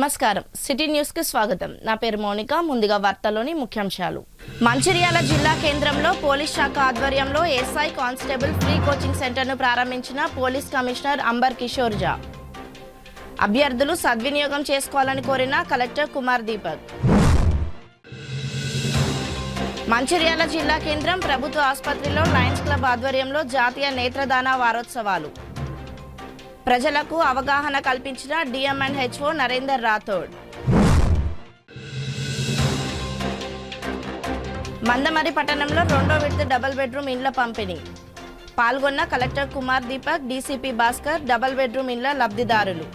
నమస్కారం city news కి స్వాగతం. నా పేరు మౌనిక. ముందుగా వార్తల్లోని ముఖ్యాంశాలు. మంచిర్యాల జిల్లా కేంద్రంలో పోలీస్ శాఖ ఆధ్వర్యంలో SI constable free coaching centre ను ప్రారంభించిన పోలీస్ కమిషనర్ అంబర్ కిషోర్ జా. అభ్యర్థులు సద్వినియోగం చేసుకోవాలని కోరిన కలెక్టర్ కుమార్ దీపక్. మంచిర్యాల జిల్లా కేంద్రం ప్రభుత్వ ఆసుపత్రిలో లయన్స్ క్లబ్ ఆధ్వర్యంలో జాతీయ నేత్రదాన వారోత్సవాలు. ప్రజలకు అవగాహన కల్పించిన డిఎంఎన్హెచ్ఓ నరేందర్ రాథోడ్. మందమరి పట్టణంలో 2వ విడత డబుల్ బెడ్రూమ్ ఇండ్ల పంపిణీ. పాల్గొన్న collector Kumar Deepak, DCP Bhaskar. Double bedroom ఇండ్ల లబ్ధిదారులు.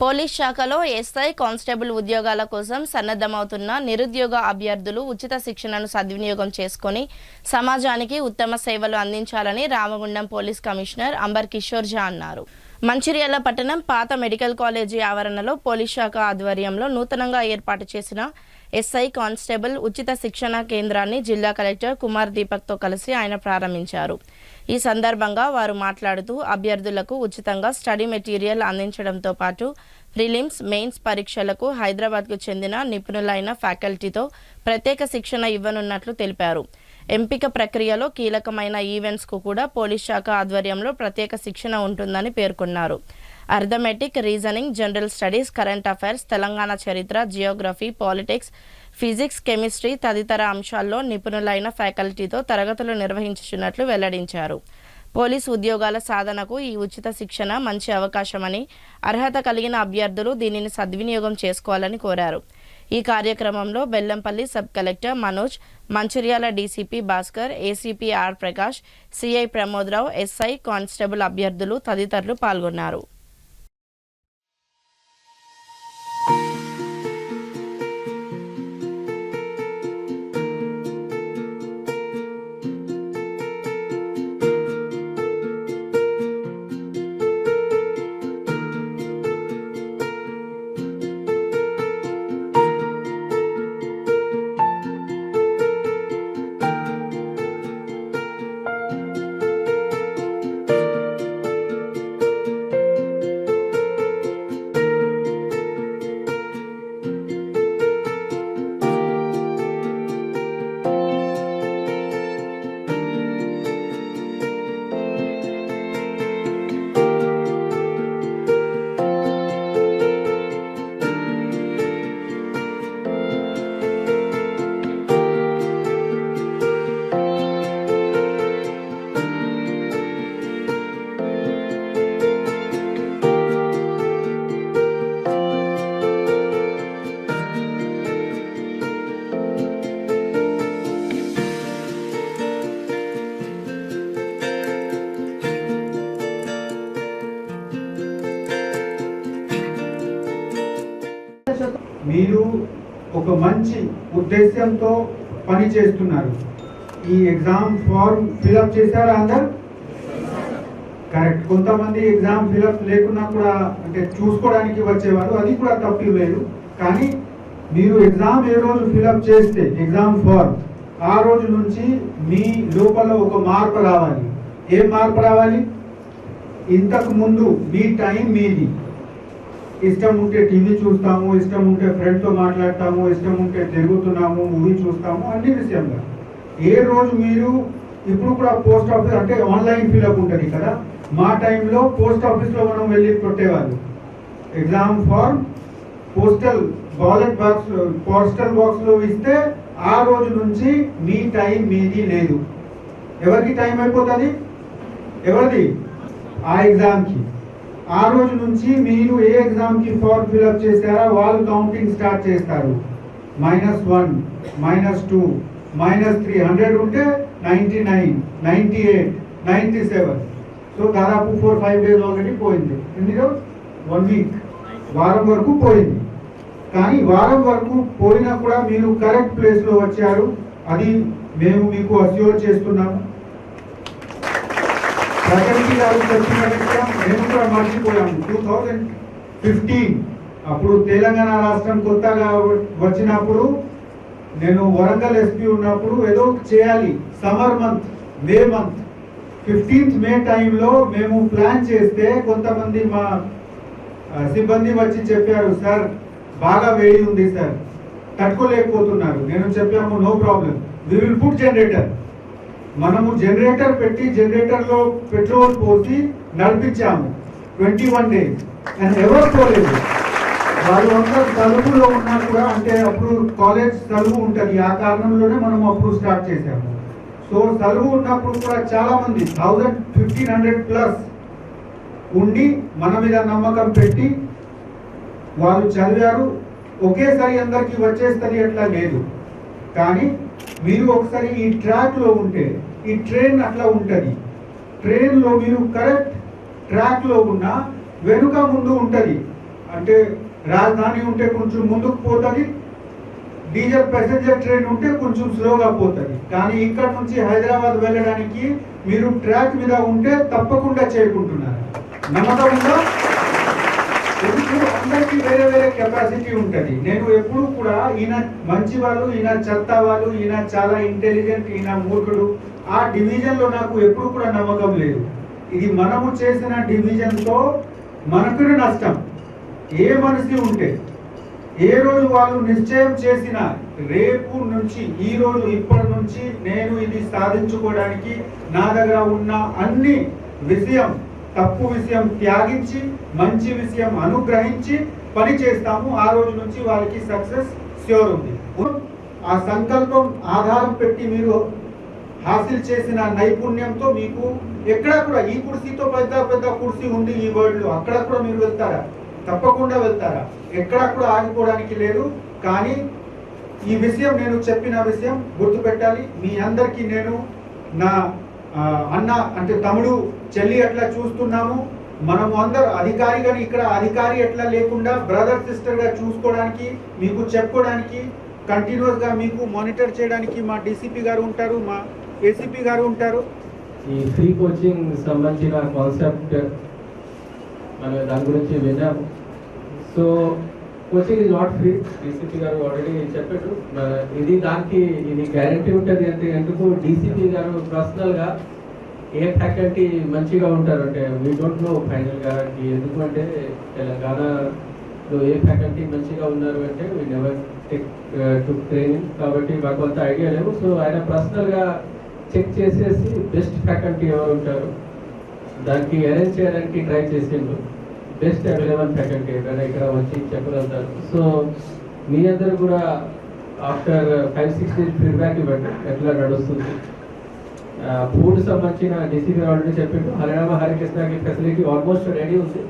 పోలీస్ శాఖలో ఎస్ఐ కానిస్టేబుల్ ఉద్యోగాల కోసం సన్నద్ధమవుతున్న నిరుద్యోగ అభ్యర్థులు ఉచిత శిక్షణను సద్వినియోగం చేసుకుని సమాజానికి ఉత్తమ సేవలు అందించాలని రామగుండం పోలీస్ కమిషనర్ అంబర్ కిషోర్ జా అన్నారు. మంచిర్యాల పట్టణం పాత మెడికల్ కాలేజీ ఆవరణలో పోలీస్ శాఖ ఆధ్వర్యంలో నూతనంగా ఏర్పాటు చేసిన ఎస్ఐ కానిస్టేబుల్ ఉచిత శిక్షణ కేంద్రాన్ని జిల్లా కలెక్టర్ కుమార్ దీపక్తో కలిసి ఆయన ప్రారంభించారు. ఈ సందర్భంగా వారు మాట్లాడుతూ అభ్యర్థులకు ఉచితంగా స్టడీ మెటీరియల్ అందించడంతో పాటు ప్రిలిమ్స్, మెయిన్స్ పరీక్షలకు హైదరాబాద్కు చెందిన నిపుణులైన ఫ్యాకల్టీతో ప్రత్యేక శిక్షణ ఇవ్వనున్నట్లు తెలిపారు. ఎంపిక ప్రక్రియలో కీలకమైన ఈవెంట్స్కు కూడా పోలీస్ శాఖ ఆధ్వర్యంలో ప్రత్యేక శిక్షణ ఉంటుందని పేర్కొన్నారు. Arithmetic, reasoning, general studies, current affairs, Telangana చరిత్ర, జియోగ్రఫీ, పాలిటిక్స్, ఫిజిక్స్, కెమిస్ట్రీ తదితర అంశాల్లో నిపుణులైన ఫ్యాకల్టీతో తరగతులు నిర్వహించుచున్నట్లు వెల్లడించారు. పోలీసు ఉద్యోగాల సాధనకు ఈ ఉచిత శిక్షణ మంచి అవకాశమని, అర్హత కలిగిన అభ్యర్థులు దీనిని సద్వినియోగం చేసుకోవాలని కోరారు. ఈ కార్యక్రమంలో Bellampalli sub collector Manoj, Mancherial DCP Bhaskar, ACP R Prakash, CI Pramod Rao, SI constable అభ్యర్థులు తదితరులు పాల్గొన్నారు. మీరు ఒక మంచి ఉద్దేశంతో పని చేస్తున్నారు. ఈ ఎగ్జామ్ ఫార్మ్ ఫిలప్ చేశారా అందరు? కరెక్ట్. కొంతమంది ఎగ్జామ్ ఫిలప్ లేకున్నా కూడా అంటే చూసుకోవడానికి వచ్చేవారు, అది కూడా తప్పు లేదు. కానీ మీరు ఎగ్జామ్ ఏ రోజు ఫిలప్ చేస్తే ఎగ్జామ్ ఫార్మ్, ఆ రోజు నుంచి మీ లోపల ఒక మార్పు రావాలి. ఏం మార్పు రావాలి? ఇంతకు ముందు మీ టైం మీది. ఇష్టం ఉంటే టీవీ చూస్తాము, ఇష్టం ఉంటే ఫ్రెండ్తో మాట్లాడతాము, ఇష్టం ఉంటే తిరుగుతున్నాము, మూవీ చూస్తాము, అన్ని విషయంగా. ఏ రోజు మీరు ఇప్పుడు కూడా పోస్ట్ ఆఫీస్ అంటే ఆన్లైన్ ఫిలప్ ఉంటుంది కదా, మా టైంలో పోస్ట్ ఆఫీస్లో మనం వెళ్ళి కొట్టేవాళ్ళు. ఎగ్జామ్ ఫార్మ్ పోస్టల్ బాక్స్లో ఇస్తే ఆ రోజు నుంచి మీ టైం మీది లేదు. ఎవరికి టైం అయిపోతుంది? ఎవరిది? ఆ ఎగ్జామ్కి. ఆ రోజు నుంచి మీరు ఏ ఎగ్జామ్కి ఫార్మ్ ఫిలప్ చేశారా వాళ్ళు కౌంటింగ్ స్టార్ట్ చేస్తారు. -1, -2, -3, 100 ఉంటే 99, 98, 97. సో దాదాపు 4-5 డేస్ ఆల్రెడీ పోయింది. ఎన్ని రోజు? 1 వీక్, వారం వరకు పోయింది. కానీ వారం వరకు పోయినా కూడా మీరు కరెక్ట్ ప్లేస్లో వచ్చారు. అది మేము మీకు అష్యూర్ చేస్తున్నాము. ఫ్యాకల్టీ గారు చెప్పిన విషయం మేము కూడా మర్చిపోయాము. 2015 అప్పుడు తెలంగాణ రాష్ట్రం కొత్తగా వచ్చినప్పుడు నేను వరంగల్ ఎస్పీ ఉన్నప్పుడు ఏదో చేయాలి. Summer month, May month 15th మే టైంలో మేము ప్లాన్ చేస్తే కొంతమంది మా సిబ్బంది వచ్చి చెప్పారు, సార్ బాగా వేడి ఉంది సార్, తట్టుకోలేకపోతున్నారు. నేను చెప్పాము no problem, we will put generator. మనము జనరేటర్ పెట్టి జనరేటర్లో పెట్రోల్ పోసి నడిపించాము 21 days అండ్ ఎవరు పోలేదు. వాళ్ళు అందరూ తలుపులో ఉన్నా కూడా, అంటే అప్పుడు కాలేజ్ సెలవు ఉంటుంది, ఆ కారణంలోనే మనం అప్పుడు స్టార్ట్ చేసాము. సో సెలవు ఉన్నప్పుడు కూడా చాలా మంది 1500+ ఉండి మన మీద నమ్మకం పెట్టి వాళ్ళు చదివారు. ఒకేసారి అందరికీ వచ్చేస్తుంది అట్లా లేదు, కానీ మీరు ఒకసారి ఈ ట్రాక్లో ఉంటే, ఈ ట్రైన్ అట్లా ఉంటుంది, ట్రైన్లో మీరు కరెక్ట్ ట్రాక్లో ఉన్నా వెనుక ముందు ఉంటుంది. అంటే రాజధాని ఉంటే కొంచెం ముందుకు పోతుంది, డీజల్ ప్యాసింజర్ ట్రైన్ ఉంటే కొంచెం స్లోగా పోతుంది. కానీ ఇక్కడ నుంచి హైదరాబాద్ వెళ్ళడానికి మీరు ట్రాక్ మీద ఉంటే తప్పకుండా చేరుకుంటున్నారు. నమ్మకం ఉందా? ఎందుకు అందరికీ వేరే వేరే కెపాసిటీ ఉంటుంది. నేను ఎప్పుడు కూడా ఈయన మంచి వాళ్ళు, ఈయన చెత్త వాళ్ళు, ఈయన చాలా ఇంటెలిజెంట్, ఈయన మూర్ఖుడు, ఆ డివిజన్లో నాకు ఎప్పుడు కూడా నమ్మకం లేదు. ఇది మనము చేసిన డివిజన్తో మనకు నష్టం. ఏ మనిషి ఉంటే ఏ రోజు వాళ్ళు నిశ్చయం చేసిన రేపు నుంచి, ఈ రోజు ఇప్పటి నుంచి నేను ఇది సాధించుకోవడానికి నా దగ్గర ఉన్న అన్ని విషయం, తప్పు విషయం త్యాగించి మంచి విషయం అనుగ్రహించి పని చేస్తాము. ఆ రోజు నుంచి వాళ్ళకి సక్సెస్ ష్యూర్ ఉంది. ఆ సంకల్పం ఆధారం పెట్టి మీరు హాసిల్ చేసిన నైపుణ్యంతో మీకు ఎక్కడ కూడా, ఈ కుర్సీతో పెద్ద పెద్ద కుర్సీ ఉంది ఈ వరల్డ్ లో, అక్కడ కూడా మీరు వెళ్తారా? తప్పకుండా వెళ్తారా. ఎక్కడ కూడా ఆగిపోవడానికి లేదు. కానీ ఈ విషయం, నేను చెప్పిన విషయం గుర్తుపెట్టాలి. మీ అందరికీ నేను నా అన్న అంటే తమ్ముడు చెల్లి అట్లా చూస్తున్నాము. మనము అందరు అధికారిగా, ఇక్కడ అధికారి ఎట్లా లేకుండా బ్రదర్ సిస్టర్ గా చూసుకోవడానికి, మీకు చెప్పుకోవడానికి, కంటిన్యూస్ గా మీకు మానిటర్ చేయడానికి మా డీసీపీ గారు ఉంటారు, మా ఏసీపీ గారు ఉంటారు. ఈ ఫ్రీ కోచింగ్ సంబంధించిన కాన్సెప్ట్ మనం దాని గురించి విన్నాము. So coaching is not free, DCP గారు ఆల్రెడీ చెప్పారు. ఇది దానికి ఇది గ్యారంటీ ఉంటుంది అంటే ఎందుకు డీసీపీ గారు పర్సనల్గా ఏ ఫ్యాకల్టీ మంచిగా ఉంటారు అంటే వీ డోంట్ నో ఫైనల్గా ఎందుకంటే తెలంగాణలో ఏ ఫ్యాకల్టీ మంచిగా ఉన్నారు అంటే we never take to training, కాబట్టి మాకు అంత ఐడియా లేవు. సో ఆయన పర్సనల్గా చెక్ చేసేసి బెస్ట్ ఫ్యాకల్టీ ఎవరు ఉంటారు దానికి అరేంజ్ చేయడానికి ట్రై చేసిండు. బెస్ట్ అవైలబుల్ ఫ్యాకల్టీ ఇక్కడ వచ్చి చెప్పగలుగుతారు. సో మీ అందరూ కూడా ఆఫ్టర్ 5-6 days ఫీడ్బ్యాక్ ఇవ్వండి ఎట్లా నడుస్తుంది. ఫుడ్ సంబంధించిన డీసీపీ ఆల్రెడీ చెప్పిండు. హరిరామ హరికృష్ణకి ఫెసిలిటీ ఆల్మోస్ట్ రెడీ ఉంది,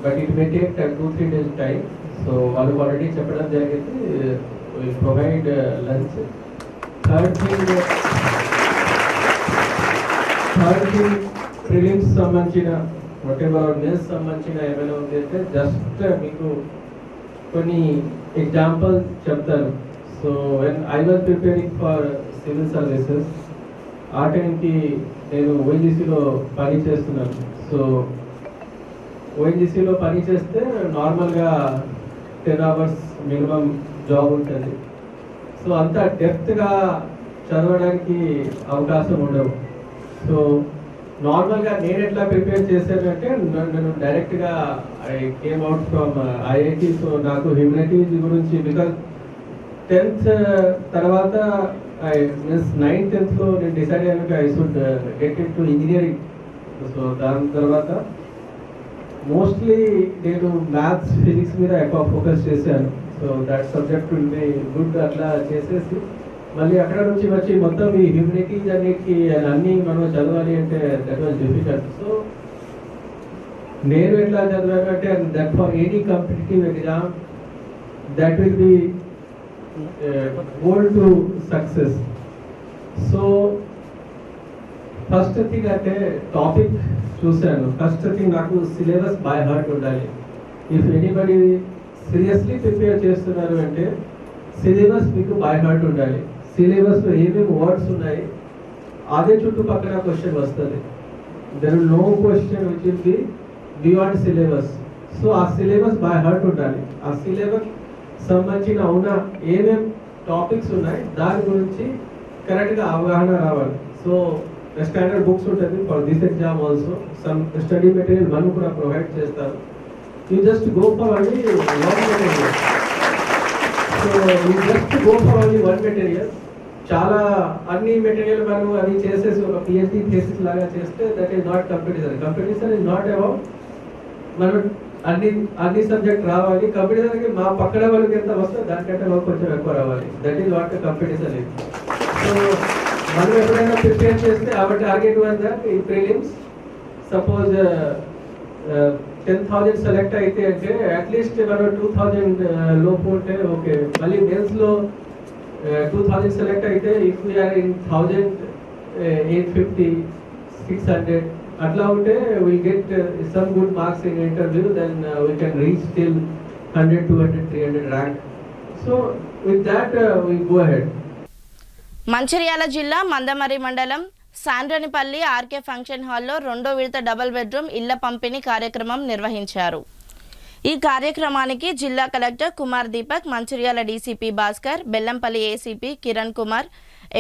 but it may take 2-3 days time. So వాళ్ళు ఆల్రెడీ చెప్పడం జరిగింది, will provide lunch. Third thing prelims సంబంధించిన వాటెవర్ మెయిన్స్ సంబంధించిన ఏమైనా ఉంది అంటే జస్ట్ మీకు కొన్ని ఎగ్జాంపుల్ చెప్తాను. So when I was preparing for civil services, ఆ టైంకి నేను ఓఎన్జీసీలో పని చేస్తున్నాను. సో ఓఎన్జీసీలో పని చేస్తే నార్మల్గా 10 hours మినిమం జాబ్ ఉంటుంది. సో అంత డెప్త్గా చదవడానికి అవకాశం ఉండవు. సో నార్మల్గా నేను ఎట్లా ప్రిపేర్ చేశానంటే నేను డైరెక్ట్గా I came out from IIT. So నాకు హ్యూమనిటీస్ గురించి బికాజ్ 10th తర్వాత మీన్స్ 9th 10thలో నేను డిసైడ్ అయ్యాను I should get in to engineering. So దాని తర్వాత మోస్ట్లీ నేను మ్యాథ్స్ ఫిజిక్స్ మీద ఎక్కువ ఫోకస్ చేశాను. So that subject will be good అట్లా చేసేసి మళ్ళీ అక్కడ నుంచి వచ్చి మొత్తం ఈ హ్యూమనిటీస్ అన్నిటికీ అన్నీ మనం చదవాలి అంటే దట్ వాజ్ డిఫికల్ట్. సో నేను ఎట్లా చదివాను అంటే that for any competitive exam that will be goal to success. So first thing అంటే టాపిక్ చూశాను. ఫస్ట్ థింగ్ నాకు సిలబస్ బై హార్ట్ ఉండాలి. ఇఫ్ ఎనీబడి సీరియస్లీ ప్రిపేర్ చేస్తున్నారు అంటే సిలబస్ మీకు బై హార్ట్ ఉండాలి. సిలబస్లో ఏమేమి వర్డ్స్ ఉన్నాయి అదే చుట్టుపక్కల క్వశ్చన్ వస్తుంది. There will know question which will be beyond syllabus. So ఆ సిలబస్ బై హార్ట్ ఉండాలి. ఆ సిలబస్ సంబంధించిన ఉన్న ఏమేమి టాపిక్స్ ఉన్నాయి దాని గురించి కరెక్ట్గా అవగాహన రావాలి. సో స్టాండర్డ్ బుక్స్ ఉంటుంది for this exam also. Some study material మనం కూడా ప్రొవైడ్ చేస్తారు. you just go for only one material. So you just go for only one material. చాలా అన్ని మెటీరియల్ మనం అది చేసేసి ఒక పిహెచ్డి థీసిస్ లాగా చేస్తే that is not competition. Competition is not about మనం అన్ని సబ్జెక్ట్ రావాలి. కంపిటీషన్కి మా పక్కన వాళ్ళకి ఎంత వస్తే దానికంటే మాకు కొంచెం ఎక్కువ రావాలి. That is what competition is. So మనం ఎప్పుడైనా ప్రిపేర్ చేస్తే అవర్ టార్గెట్ వాజ్ దట్ ఈ ప్రిలిమ్స్ సపోజ్ 10,000 సెలెక్ట్ అయితే అంటే అట్లీస్ట్ మనం 2,000 లోపు ఉంటే ఓకే. మళ్ళీ మెయిన్స్లో 2,000 సెలెక్ట్ అయితే ఇఫ్ వీఆర్ ఇన్ 1,850 600 అట్లా ఉంటే will get some good marks in interview. Then we can reach till 100 200 300 rank. So with that we go ahead. Mancherial జిల్లా మందమర్రి మండలం సాండ్రనిపల్లి ఆర్కే ఫంక్షన్ హాల్లో 2వ విడత డబుల్ బెడ్రూమ్ ఇళ్ల పంపిణీ కార్యక్రమం నిర్వహించారు. ఈ కార్యక్రమానికి జిల్లా collector Kumar Deepak, Mancherial DCP Bhaskar, Bellampalli ACP Kiran Kumar,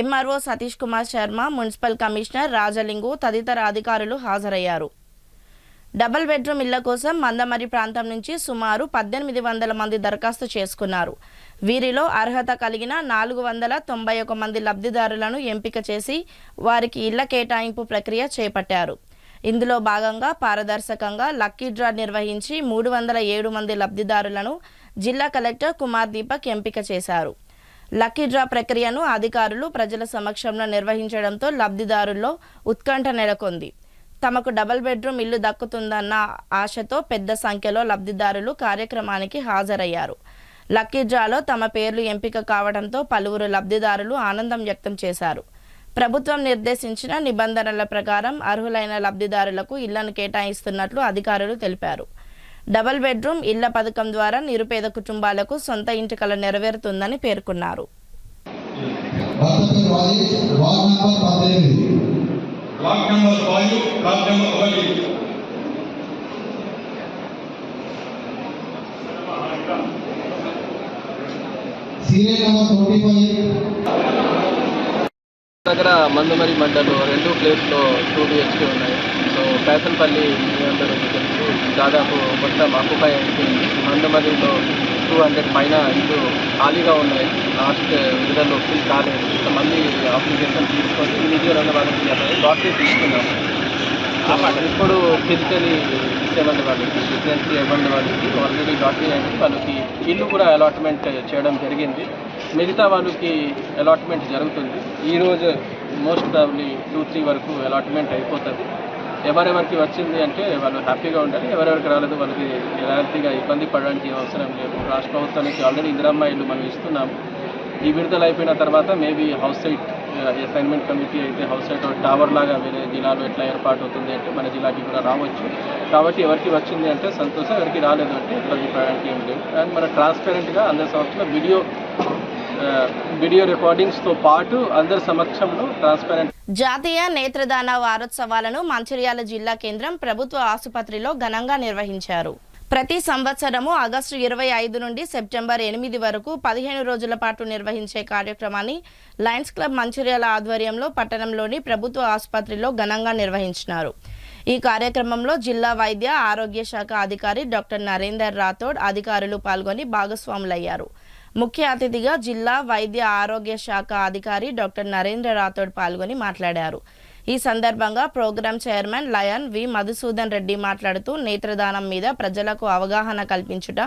MRO Satish Kumar Sharma, municipal commissioner Rajalingu తదితర అధికారులు హాజరయ్యారు. డబుల్ బెడ్రూమ్ ఇళ్ల కోసం మందమర్రి ప్రాంతం నుంచి సుమారు 1,800 మంది దరఖాస్తు చేసుకున్నారు. వీరిలో అర్హత కలిగిన 491 మంది లబ్ధిదారులను ఎంపిక చేసి వారికి ఇళ్ల కేటాయింపు ప్రక్రియ చేపట్టారు. ఇందులో భాగంగా పారదర్శకంగా లక్కీ డ్రా నిర్వహించి 307 మంది లబ్ధిదారులను జిల్లా కలెక్టర్ కుమార్ దీపక్ ఎంపిక చేశారు. లక్కీ డ్రా ప్రక్రియను అధికారులు ప్రజల సమక్షంలో నిర్వహించడంతో లబ్ధిదారుల్లో ఉత్కంఠ నెలకొంది. తమకు డబుల్ బెడ్రూమ్ ఇల్లు దక్కుతుందన్న ఆశతో పెద్ద సంఖ్యలో లబ్ధిదారులు కార్యక్రమానికి హాజరయ్యారు. లక్కీ డ్రాలో తమ పేర్లు ఎంపిక కావడంతో పలువురు లబ్ధిదారులు ఆనందం వ్యక్తం చేశారు. ప్రభుత్వం నిర్దేశించిన నిబంధనల ప్రకారం అర్హులైన లబ్ధిదారులకు ఇళ్లను కేటాయిస్తున్నట్లు అధికారులు తెలిపారు. డబుల్ బెడ్రూమ్ ఇళ్ల పథకం ద్వారా నిరుపేద కుటుంబాలకు సొంత ఇంటి కల నెరవేరుతుందని పేర్కొన్నారు. దగ్గర మందమరి మండలు 2 ప్లేస్లో 2 BHK ఉన్నాయి. సో పేసన్పల్లి మీ అందరికీ తెలుసు, దాదాపు మొత్తం ఆక్యుపై అయిపోయింది. మందమరిలో 200 పైన ఇల్లు ఖాళీగా ఉన్నాయి. లాస్ట్ విధంలో ఫిల్ కాలేదు. మళ్ళీ అప్లికేషన్ తీసుకొని ఇండివిజువల్ అన్న వాళ్ళకి డాక్టర్ తీసుకున్నాము. ఇప్పుడు ఫిజికలీ డిసేబుల్డ్ వాళ్ళకి, డిఫరెన్స్లీ ఏబుల్డ్ వాళ్ళకి ఆల్రెడీ డాక్టర్ అయింది. వాళ్ళకి ఇల్లు కూడా అలాట్మెంట్ చేయడం జరిగింది. మిగతా వాళ్ళకి అలాట్మెంట్ జరుగుతుంది. ఈరోజు మోస్ట్ ప్రాబ్లీ 2-3 వరకు అలాట్మెంట్ అయిపోతుంది. ఎవరెవరికి వచ్చింది అంటే వాళ్ళు హ్యాపీగా ఉండాలి. ఎవరెవరికి రాలేదు వాళ్ళకి ఎలాంటిగా ఇబ్బంది పడడానికి అవసరం లేదు. రాష్ట్ర ప్రభుత్వం నుంచి ఆల్రెడీ ఇందిరమ్మ ఇల్లు మనం ఇస్తున్నాము. ఈ విడుదల అయిపోయిన తర్వాత maybe house site assignment committee అయితే హౌస్ సైట్ టవర్ లాగా వేరే జిల్లాలో ఎట్లా ఏర్పాటు అవుతుంది అంటే మన జిల్లాకి కూడా రావచ్చు. కాబట్టి ఎవరికి వచ్చింది అంటే సంతోషం, ఎవరికి రాలేదు అంటే ఇబ్బంది పడడానికి ఏం లేదు. అండ్ మన ట్రాన్స్పరెంట్గా అందరి సమక్షంలో వీడియో రికార్డింగ్స్తో పాటు అందరి సమక్షంలో ట్రాన్స్పరెంట్. జాతీయ నేత్రదాన వారోత్సవాలను మంచిర్యాల జిల్లా కేంద్రం ప్రభుత్వ ఆసుపత్రిలో ఘనంగా నిర్వహించారు. ప్రతి సంవత్సరము ఆగస్టు 25 నుండి సెప్టెంబర్ 8 వరకు 15 రోజుల పాటు నిర్వహించే కార్యక్రమాన్ని లయన్స్ క్లబ్ మంచిర్యాల ఆధ్వర్యంలో పట్టణంలోని ప్రభుత్వ ఆసుపత్రిలో ఘనంగా నిర్వహించినారు. ఈ కార్యక్రమంలో జిల్లా వైద్య ఆరోగ్య శాఖ అధికారి డాక్టర్ నరేందర్ రాథోడ్ అధికారులు పాల్గొని భాగస్వాములయ్యారు. ముఖ్య అతిథిగా జిల్లా వైద్య ఆరోగ్య శాఖ అధికారి డాక్టర్ నరేంద్ర రాథోడ్ పాల్గొని మాట్లాడారు. ఈ సందర్భంగా ప్రోగ్రాం చైర్మన్ లయన్ వి మధుసూదన్ రెడ్డి మాట్లాడుతూ నేత్రదానం మీద ప్రజలకు అవగాహన కల్పించుట,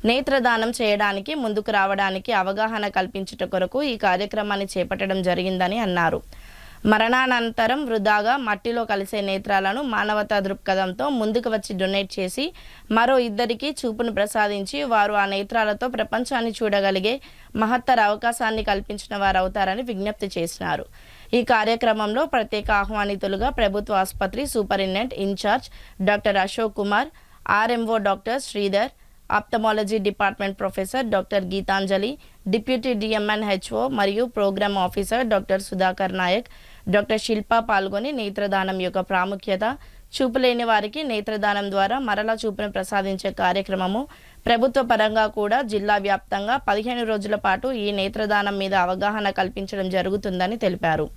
నేత్రదానం చేయడానికి ముందుకు రావడానికి అవగాహన కల్పించుట కొరకు ఈ కార్యక్రమాన్ని చేపట్టడం జరిగిందని అన్నారు. మరణానంతరం వృధాగా మట్టిలో కలిసే నేత్రాలను మానవతా దృక్పథంతో ముందుకు వచ్చి డొనేట్ చేసి మరో 2కి చూపును ప్రసాదించి వారు ఆ నేత్రాలతో ప్రపంచాన్ని చూడగలిగే మహత్తర అవకాశాన్ని కల్పించిన వారు అవుతారని విజ్ఞప్తి చేసినారు. ఈ కార్యక్రమంలో ప్రత్యేక ఆహ్వానితులుగా ప్రభుత్వ ఆసుపత్రి superintendent incharge doctor Ashok Kumar, RMO doctor Sridhar, ophthalmology department professor doctor Geetanjali, deputy DMHO మరియు program officer doctor Sudhakar Naik, doctor Shilpa పాల్గొని నేత్రదానం యొక్క ప్రాముఖ్యత, చూపులేని వారికి నేత్రదానం ద్వారా మరలా చూపును ప్రసాదించే కార్యక్రమము ప్రభుత్వ పరంగా కూడా జిల్లా వ్యాప్తంగా 15 రోజుల పాటు ఈ నేత్రదానం మీద అవగాహన కల్పించడం జరుగుతుందని తెలిపారు.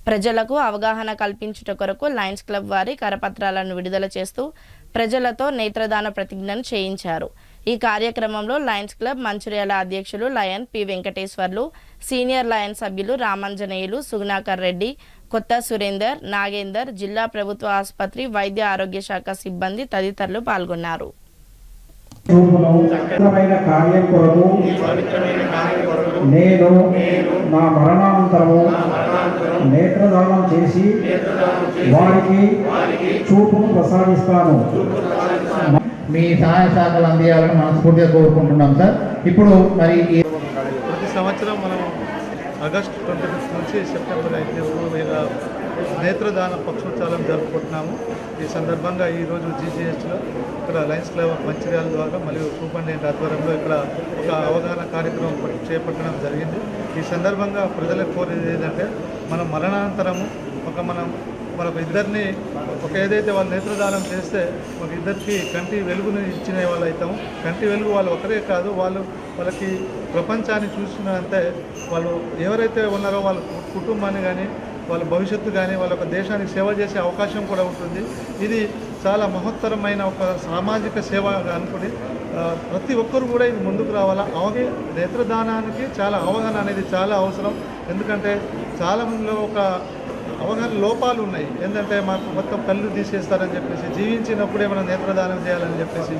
ప్రజలకు అవగాహన కల్పించుట కొరకు లయన్స్ క్లబ్ వారి కరపత్రాలను విడుదల చేస్తూ ప్రజలతో నేత్రదాన ప్రతిజ్ఞను చేయించారు. ఈ కార్యక్రమంలో లయన్స్ క్లబ్ మంచిర్యాల అధ్యక్షులు lion P Venkateswarlu, senior lion సభ్యులు రామాంజనేయులు, సుగుణాకర్ రెడ్డి, కొత్త సురేందర్, నాగేందర్, జిల్లా ప్రభుత్వ ఆసుపత్రి వైద్య ఆరోగ్య శాఖ సిబ్బంది తదితరులు పాల్గొన్నారు. కార్యం కొరకు నేను నా మరణానంతరము నేత్రదానం చేసి వారికి చూపును ప్రసాదిస్తాను. మీ సహాయ శాఖలు అందియాలని మనస్ఫూర్తిగా కోరుకుంటున్నాం సార్. ఇప్పుడు మరి ప్రతి సంవత్సరం మనం ఆగస్టు 25 నుంచి సెప్టెంబర్ 5 నేత్రదాన పక్షోత్సవం జరుపుకుంటున్నాము. ఈ సందర్భంగా ఈరోజు జీజీహెచ్లో ఇక్కడ లయన్స్ క్లబ్ ఆఫ్ మంచిర్యాల ద్వారా మరియు సూపరింటెండెంట్ ఆధ్వర్యంలో ఇక్కడ ఒక అవగాహన కార్యక్రమం చేపట్టడం జరిగింది. ఈ సందర్భంగా ప్రజలకు కోరేది ఏంటంటే మనం మరణానంతరము మనకు ఇద్దరిని ఏదైతే వాళ్ళు నేత్రదానం చేస్తే ఒక ఇద్దరికి కంటి వెలుగుని ఇచ్చిన వాళ్ళు అవుతాము. కంటి వెలుగు వాళ్ళు ఒకరే కాదు, వాళ్ళకి ప్రపంచాన్ని చూసినంతే వాళ్ళు ఎవరైతే ఉన్నారో వాళ్ళ కుటుంబాన్ని కానీ వాళ్ళ భవిష్యత్తు కానీ వాళ్ళ దేశానికి సేవ చేసే అవకాశం కూడా ఉంటుంది. ఇది చాలా మహత్తరమైన ఒక సామాజిక సేవ అనుకుని ప్రతి ఒక్కరు కూడా ఇది ముందుకు రావాలా. నేత్రదానానికి చాలా అవగాహన అనేది చాలా అవసరం. ఎందుకంటే చాలామందిలో ఒక అవగాహన లోపాలు ఉన్నాయి. ఏంటంటే మాకు మొత్తం కళ్ళు తీసేస్తారని చెప్పేసి, జీవించినప్పుడే మనం నేత్రదానం చేయాలని చెప్పేసి,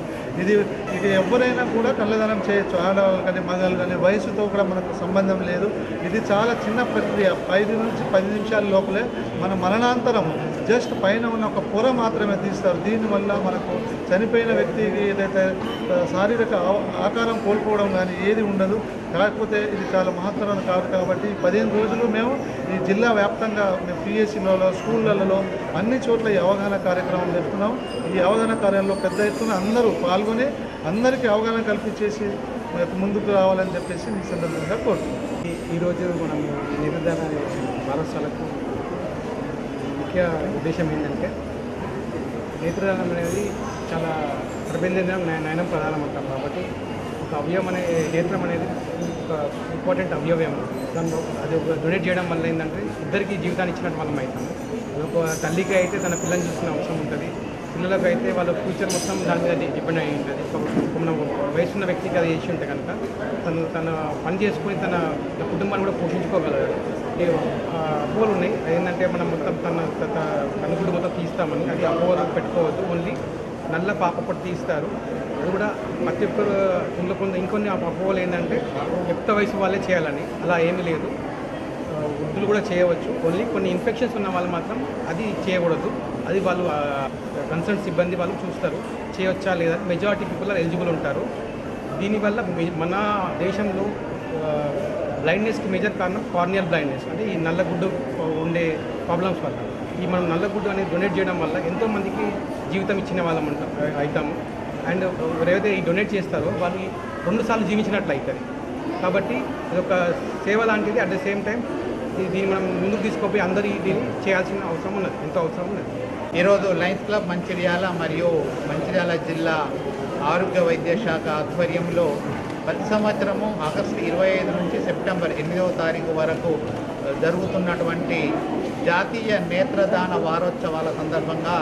ఇక ఎవరైనా కూడా కళ్ళదానం చేయొచ్చు, ఆడవాళ్ళు కానీ మగవాళ్ళు కానీ, వయసుతో కూడా మనకు సంబంధం లేదు. ఇది చాలా చిన్న ప్రక్రియ. 5 నుంచి 10 నిమిషాల లోపలే మన మరణాంతరం జస్ట్ పైన ఉన్న ఒక పొర మాత్రమే తీస్తారు. దీనివల్ల మనకు చనిపోయిన వ్యక్తికి ఏదైతే శారీరక ఆకారం కోల్పోవడం కానీ ఏది ఉండదు. కాకపోతే ఇది చాలా మహత్తరమైన కాదు. కాబట్టి 15 రోజులు మేము ఈ జిల్లా వ్యాప్తంగా మేము పిఎస్సీలలో, స్కూళ్ళలో అన్ని చోట్ల ఈ అవగాహన కార్యక్రమం జరుపుతున్నాం. ఈ అవగాహన కార్యంలో పెద్ద ఎత్తున అందరూ పాల్గొని అందరికీ అవగాహన కల్పించేసి ముందుకు రావాలని చెప్పేసి ఈ సందర్భంగా కోరుతున్నాం. ఈరోజు మనం నేత్రదాన వారోత్సవాలకు ముఖ్య ఉద్దేశం ఏంటంటే, నేత్రదానం అనేది చాలా ప్రబలిన నయనం ప్రధానం అంటాం. కాబట్టి ఒక అవయవం నేత్రం అనేది ఒక ఇంపార్టెంట్ అవయవం. దానిలో అది డొనేట్ చేయడం వల్ల ఏంటంటే ఇద్దరికి జీవితాన్ని ఇచ్చినట్టు మనం అవుతాము. ఒక తల్లికి అయితే తన పిల్లల్ని చూసుకునే అవసరం ఉంటుంది, పిల్లలకు అయితే వాళ్ళ ఫ్యూచర్ మొత్తం దాని మీద డిపెండ్ అయి ఉంటుంది. మన వయసున్న వ్యక్తికి అది చేసి ఉంటే కనుక తన పని చేసుకొని తన కుటుంబాన్ని కూడా పోషించుకోగలరు. అపోహలు ఉన్నాయి. ఏంటంటే మనం మొత్తం కనుగుడ్డు మొత్తం తీస్తామని, అది అపోహలు పెట్టుకోవద్దు. ఓన్లీ నల్ల పాపపొట్టు తీస్తారు. అది కూడా ప్రతి ఒక్కరు ఇంకొన్ని అపోహలు ఏంటంటే యుక్త వయసు వాళ్ళే చేయాలని, అలా ఏమీ లేదు. వృద్ధులు కూడా చేయవచ్చు. ఓన్లీ కొన్ని ఇన్ఫెక్షన్స్ ఉన్న వాళ్ళు మాత్రం అది చేయకూడదు. అది వాళ్ళు కన్సర్న్ సిబ్బంది వాళ్ళు చూస్తారు చేయవచ్చా లేదా. మెజారిటీ పీపుల్ ఎలిజిబుల్ ఉంటారు. దీనివల్ల మన దేశంలో బ్లైండ్నెస్కి మేజర్ కారణం కార్నియల్ బ్లైండ్నెస్, అంటే ఈ నల్లగుడ్డు ఉండే ప్రాబ్లమ్స్ వల్ల. ఈ మనం నల్లగుడ్డు అనేది డొనేట్ చేయడం వల్ల ఎంతోమందికి జీవితం ఇచ్చిన వాళ్ళం అవుతాము. అండ్ ఎవరైతే ఈ డొనేట్ చేస్తారో వాళ్ళు 2 సార్లు జీవించినట్లు అవుతుంది. కాబట్టి ఇది ఒక సేవ లాంటిది. అట్ ద సేమ్ టైం దీన్ని మనం ముందుకు తీసుకుపోయి అందరూ దీన్ని చేయాల్సిన అవసరం ఉన్నది, ఎంతో అవసరం ఉన్నది. ఈరోజు లయన్స్ క్లబ్ మంచిర్యాల మరియు మంచిర్యాల జిల్లా ఆరోగ్య వైద్య శాఖ ఆధ్వర్యంలో ప్రతి సంవత్సరము ఆగస్టు 25 నుంచి సెప్టెంబర్ 8వ తారీఖు వరకు జరుగుతున్నటువంటి జాతీయ నేత్రదాన వారోత్సవాల సందర్భంగా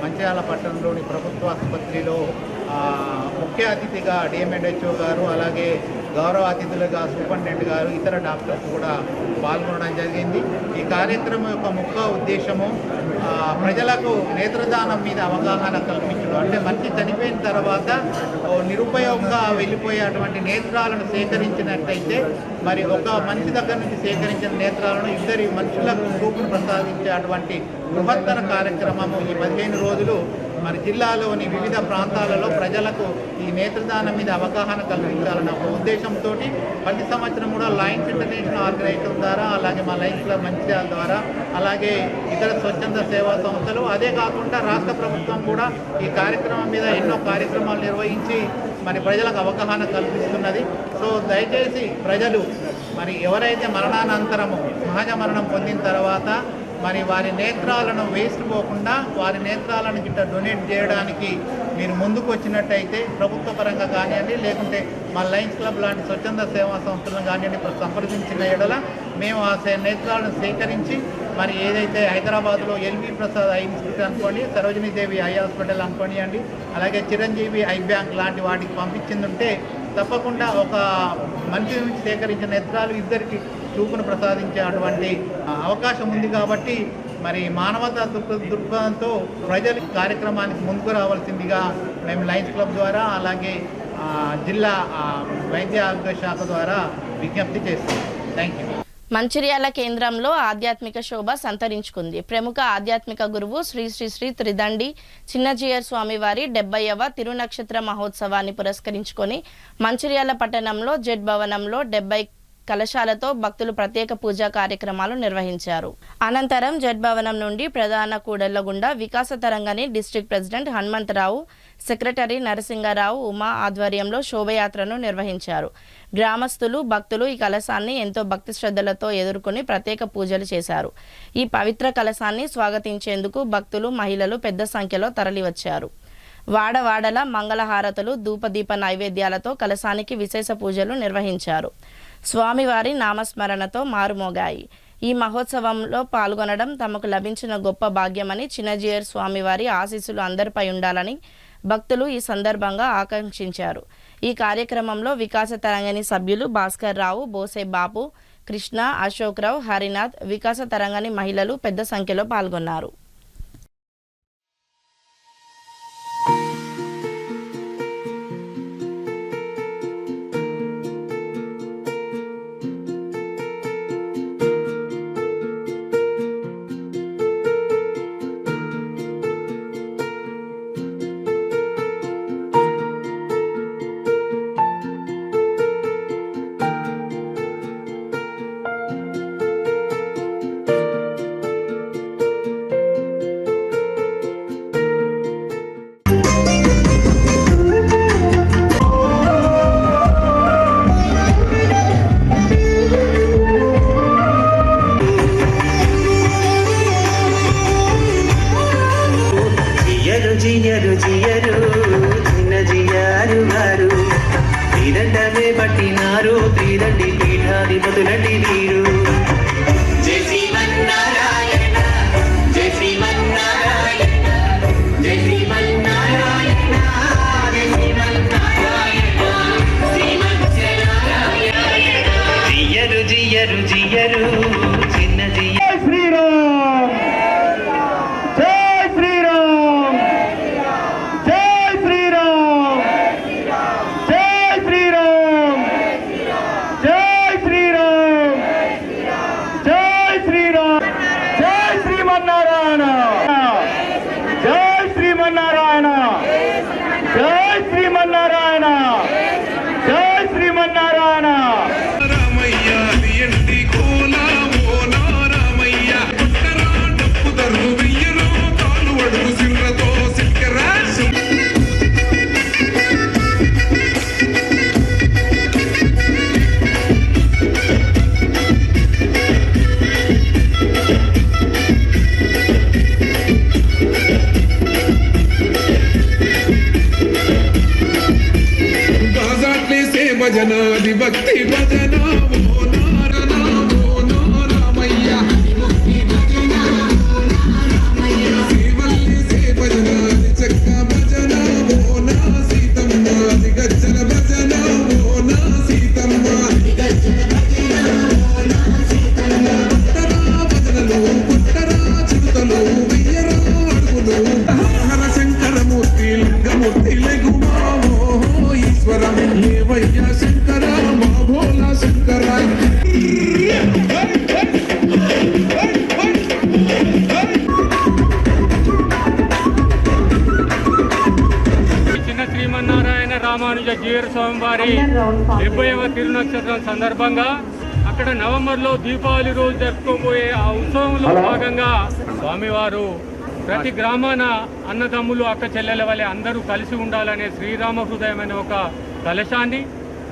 మంచిర్యాల పట్టణంలోని ప్రభుత్వ ఆసుపత్రిలో ముఖ్య అతిథిగా డిఎంఎన్హెచ్ఓ గారు, అలాగే గౌరవ అతిథులుగా సూపరింటెండెంట్ గారు, ఇతర డాక్టర్స్ కూడా పాల్గొనడం జరిగింది. ఈ కార్యక్రమం యొక్క ముఖ్య ఉద్దేశము ప్రజలకు నేత్రదానం మీద అవగాహన కల్పించడం. అంటే మనిషి చనిపోయిన తర్వాత నిరుపయోగంగా వెళ్ళిపోయేటువంటి నేత్రాలను సేకరించినట్టయితే మరి ఒక మనిషి దగ్గర నుంచి సేకరించిన నేత్రాలను ఇద్దరి మనుషులకు చూపును ప్రసాదించేటువంటి బృహత్తర కార్యక్రమము ఈ 15 రోజులు మరి జిల్లాలోని వివిధ ప్రాంతాలలో ప్రజలకు ఈ నేత్రదానం మీద అవగాహన కల్పించాలన్న ఒక ఉద్దేశంతో ప్రతి సంవత్సరం కూడా లయన్స్ ఇంటర్నేషనల్ ఆర్గనైజేషన్ ద్వారా, అలాగే మా లయన్స్ క్లబ్ మంచిర్యాల ద్వారా, అలాగే ఇతర స్వచ్ఛంద సేవా సంస్థలు, అదే కాకుండా రాష్ట్ర ప్రభుత్వం కూడా ఈ కార్యక్రమం మీద ఎన్నో కార్యక్రమాలు నిర్వహించి మరి ప్రజలకు అవగాహన కల్పిస్తున్నది. సో దయచేసి ప్రజలు మరి ఎవరైతే మరణానంతరము సహజ మరణం పొందిన తర్వాత మరి వారి నేత్రాలను వేస్ట్ పోకుండా వారి నేత్రాలను గిట్ట డొనేట్ చేయడానికి మీరు ముందుకు వచ్చినట్టయితే ప్రభుత్వ పరంగా కానివ్వండి, లేకుంటే మా లయన్స్ క్లబ్ లాంటి స్వచ్ఛంద సేవా సంస్థలను కానివ్వండి సంప్రదించిన ఎడల మేము ఆ నేత్రాలను సేకరించి మరి ఏదైతే హైదరాబాద్లో ఎల్వి ప్రసాద్ ఐ ఇన్స్టిట్యూట్ అనుకోండి, సరోజినీదేవి ఐ హాస్పిటల్ అనుకోనియండి, అలాగే చిరంజీవి ఐ బ్యాంక్ లాంటి వాటికి పంపించింది ఉంటే తప్పకుండా ఒక మనిషి నుంచి సేకరించిన నేత్రాలు ఇద్దరికి చూపును ప్రసాదించే అటువంటి అవకాశం ఉంది. కాబట్టి మరి మానవతా దృక్పథంతో ప్రజలు కార్యక్రమానికి ముందుకు రావాల్సిందిగా మేము లయన్స్ క్లబ్ ద్వారా అలాగే జిల్లా వైద్య ఆరోగ్య శాఖ ద్వారా విజ్ఞప్తి చేస్తున్నాం. Thank you. మంచిర్యాల కేంద్రంలో ఆధ్యాత్మిక శోభ సంతరించుకుంది. ప్రముఖ ఆధ్యాత్మిక గురువు శ్రీ శ్రీ శ్రీ త్రిదండి చిన్నజీయర్ స్వామి వారి 70వ తిరునక్షత్ర మహోత్సవాన్ని పురస్కరించుకొని మంచిర్యాల పట్టణంలో జెడ్ భవనంలో 70 కలశాలతో భక్తులు ప్రత్యేక పూజా కార్యక్రమాలు నిర్వహించారు. అనంతరం జెడ్ భవనం నుండి ప్రధాన కూడళ్ల గుండా Vikasa Tarangini district president Hanumantharao, secretary Narasingarao, Uma ఆధ్వర్యంలో శోభయాత్రను నిర్వహించారు. గ్రామస్తులు, భక్తులు ఈ కలశాన్ని ఎంతో భక్తి శ్రద్ధలతో ఎదుర్కొని ప్రత్యేక పూజలు చేశారు. ఈ పవిత్ర కలశాన్ని స్వాగతించేందుకు భక్తులు, మహిళలు పెద్ద సంఖ్యలో తరలివచ్చారు. వాడవాడల మంగళహారతులు, ధూపదీప నైవేద్యాలతో కలశానికి విశేష పూజలు నిర్వహించారు. స్వామివారి నామస్మరణతో మారుమోగాయి. ఈ మహోత్సవంలో పాల్గొనడం తమకు లభించిన గొప్ప భాగ్యమని, చిన్నజీయర్ స్వామివారి ఆశీస్సులు అందరిపై ఉండాలని భక్తులు ఈ సందర్భంగా ఆకాంక్షించారు. ఈ కార్యక్రమంలో వికాస తరంగని సభ్యులు భాస్కర్ రావు, బోసే బాపు, కృష్ణ, అశోక్ రావు, హరినాథ్, వికాస తరంగని మహిళలు పెద్ద సంఖ్యలో పాల్గొన్నారు. భజనాది భక్తి భజన ఓ నారనా ఓ నారమయ్య శ్రీవల్లి సే భజనాది చక్క భజన ఓ నా సీతమ్మ గజ్జల భజన ఓ నా సీతమ్మ పుట్టరా భజనలు పుట్టరా చిరుతలు వెయ్యరా అడుగులు హర శంకరమూర్తి లింగమూర్తి లఘుమా ఓ ఈశ్వరం లేవయ్యా శంకర మా భోలా శంకర. చిన్న శ్రీమన్నారాయణ రామానుజ జీయర్ స్వామివారి 70వ తిరునక్షత్రం సందర్భంగా అక్కడ నవంబర్లో దీపావళి రోజు జరుపుకోబోయే ఆ ఉత్సవంలో భాగంగా స్వామివారు ప్రతి గ్రామాన అన్నదమ్ములు, అక్క చెల్లెల వలె అందరూ కలిసి ఉండాలనే శ్రీరామ హృదయం అనే ఒక కలశాన్ని